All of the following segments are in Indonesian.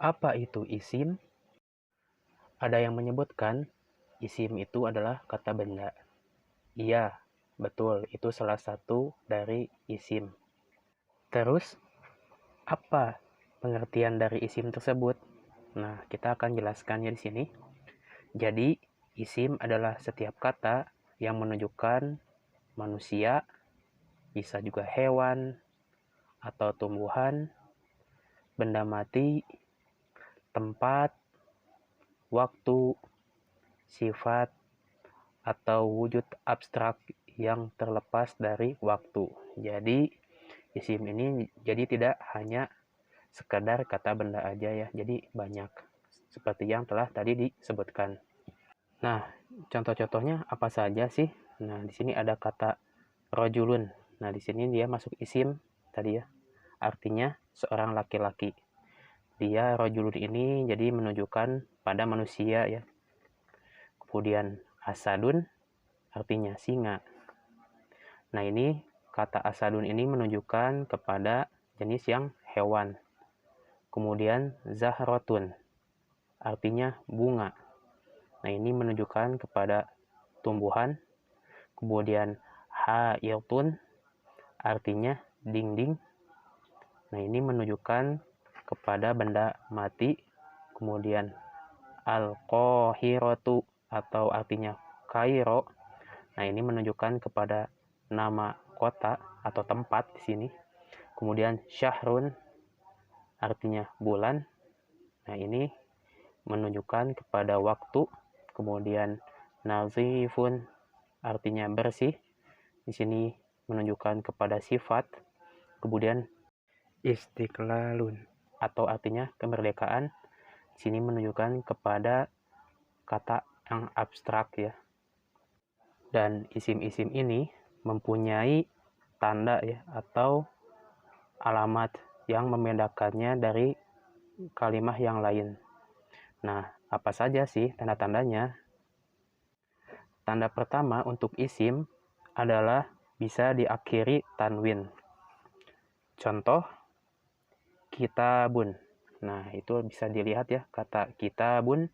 Apa itu isim? Ada yang menyebutkan isim itu adalah kata benda. Iya, betul, itu salah satu dari isim. Terus, apa pengertian dari isim tersebut? Nah, kita akan jelaskannya di sini. Jadi, isim adalah setiap kata yang menunjukkan manusia, bisa juga hewan, atau tumbuhan, benda mati, tempat, waktu, sifat, atau wujud abstrak yang terlepas dari waktu. Jadi, isim ini jadi tidak hanya sekadar kata benda aja ya, jadi banyak. Seperti yang telah tadi disebutkan. Nah, contoh-contohnya apa saja sih? Nah, di sini ada kata rojulun. Nah, di sini dia masuk isim tadi ya. Artinya seorang laki-laki. Dia rojulun ini jadi menunjukkan pada manusia ya. Kemudian asadun artinya singa. Nah, ini kata asadun ini menunjukkan kepada jenis yang hewan. Kemudian zahrotun artinya bunga. Nah, ini menunjukkan kepada tumbuhan. Kemudian hailtun artinya dinding. Nah, ini menunjukkan kepada benda mati. Kemudian al-qahiratu atau artinya Kairo. Nah, ini menunjukkan kepada nama kota atau tempat di sini. Kemudian syahrun artinya bulan. Nah, ini menunjukkan kepada waktu. Kemudian nazifun artinya bersih. Di sini menunjukkan kepada sifat. Kemudian istiqlalun atau artinya kemerdekaan. Di sini menunjukkan kepada kata yang abstrak ya. Dan isim-isim ini mempunyai tanda ya atau alamat yang membedakannya dari kalimat yang lain. Nah, apa saja sih tanda-tandanya? Tanda pertama untuk isim adalah bisa diakhiri tanwin. Contoh, kitabun. Nah, itu bisa dilihat ya, kata kitabun,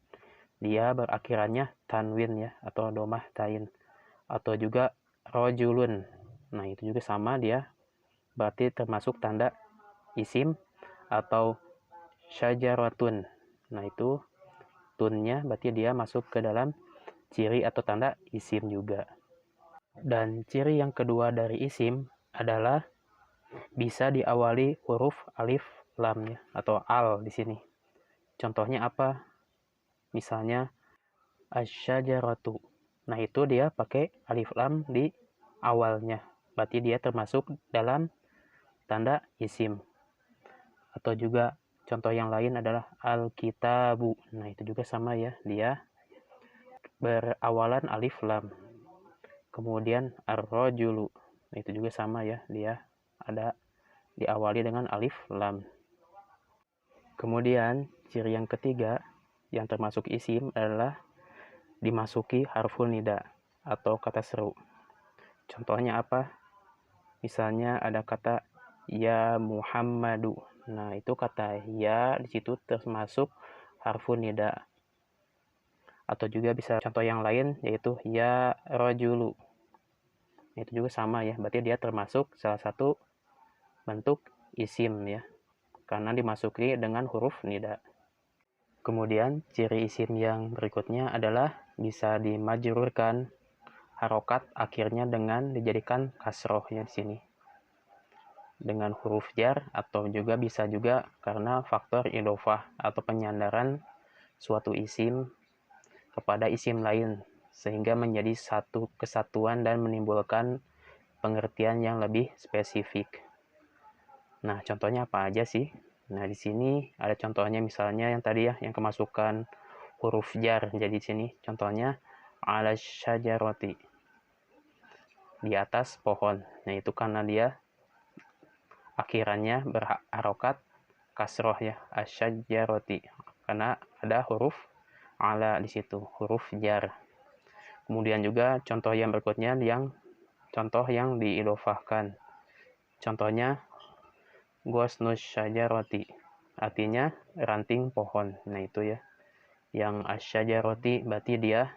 dia berakhirannya tanwin ya, atau domah tain. Atau juga rojulun. Nah, itu juga sama dia, berarti termasuk tanda isim. Atau syajaratun. Nah, itu tunnya berarti dia masuk ke dalam ciri atau tanda isim juga. Dan ciri yang kedua dari isim adalah bisa diawali huruf alif lam ya, atau al di sini. Contohnya apa? Misalnya asyajaratu. Nah, itu dia pakai alif lam di awalnya. Berarti dia termasuk dalam tanda isim. Atau juga contoh yang lain adalah al-kitabu. Nah, itu juga sama ya, dia berawalan alif lam. Kemudian ar-rajulu. Nah, itu juga sama ya, dia ada diawali dengan alif lam. Kemudian ciri yang ketiga yang termasuk isim adalah dimasuki harful nida atau kata seru. Contohnya apa? Misalnya ada kata ya Muhammadu. Nah, itu kata ya di situ termasuk harful nida. Atau juga bisa contoh yang lain yaitu ya rajulu. Itu juga sama ya, berarti dia termasuk salah satu bentuk isim ya, karena dimasuki dengan huruf nida. Kemudian ciri isim yang berikutnya adalah bisa dimajrurkan harokat akhirnya dengan dijadikan kasroh ya di sini dengan huruf jar, atau juga bisa juga karena faktor idofah atau penyandaran suatu isim kepada isim lain sehingga menjadi satu kesatuan dan menimbulkan pengertian yang lebih spesifik. Nah, contohnya apa aja sih? Nah, di sini ada contohnya misalnya yang tadi ya, yang kemasukan huruf jar. Jadi di sini contohnya ala syajarati, di atas pohon. Nah, itu karena dia akhirannya berharokat kasroh ya, asyajarati. Karena ada huruf ala di situ, huruf jar. Kemudian juga contoh yang berikutnya yang contoh yang diidofahkan. Contohnya gosnus syajarati. artinya ranting pohon. Nah itu ya. Yang asyajaroti berarti dia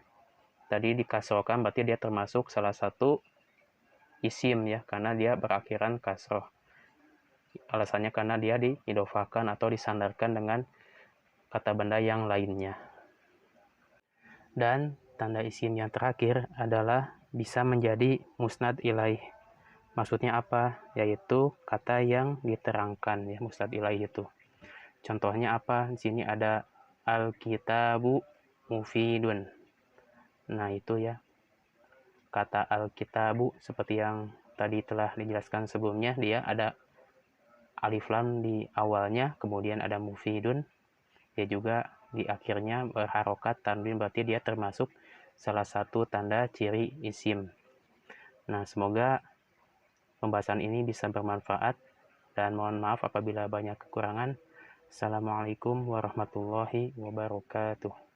tadi dikasrohkan, berarti dia termasuk salah satu isim ya, karena dia berakhiran kasroh. Alasannya karena dia diidofakan atau disandarkan dengan kata benda yang lainnya. Dan tanda isim yang terakhir adalah bisa menjadi musnad ilaih. Maksudnya apa? Yaitu kata yang diterangkan ya, musnad ilaih itu. Contohnya apa? Di sini ada al-kitabu mufidun. Nah, itu ya. Kata al-kitabu seperti yang tadi telah dijelaskan sebelumnya, dia ada alif lam di awalnya, kemudian ada mufidun. Dia juga di akhirnya berharokat tanwin, berarti dia termasuk salah satu tanda ciri isim. Nah, semoga pembahasan ini bisa bermanfaat dan mohon maaf apabila banyak kekurangan. Assalamualaikum warahmatullahi wabarakatuh.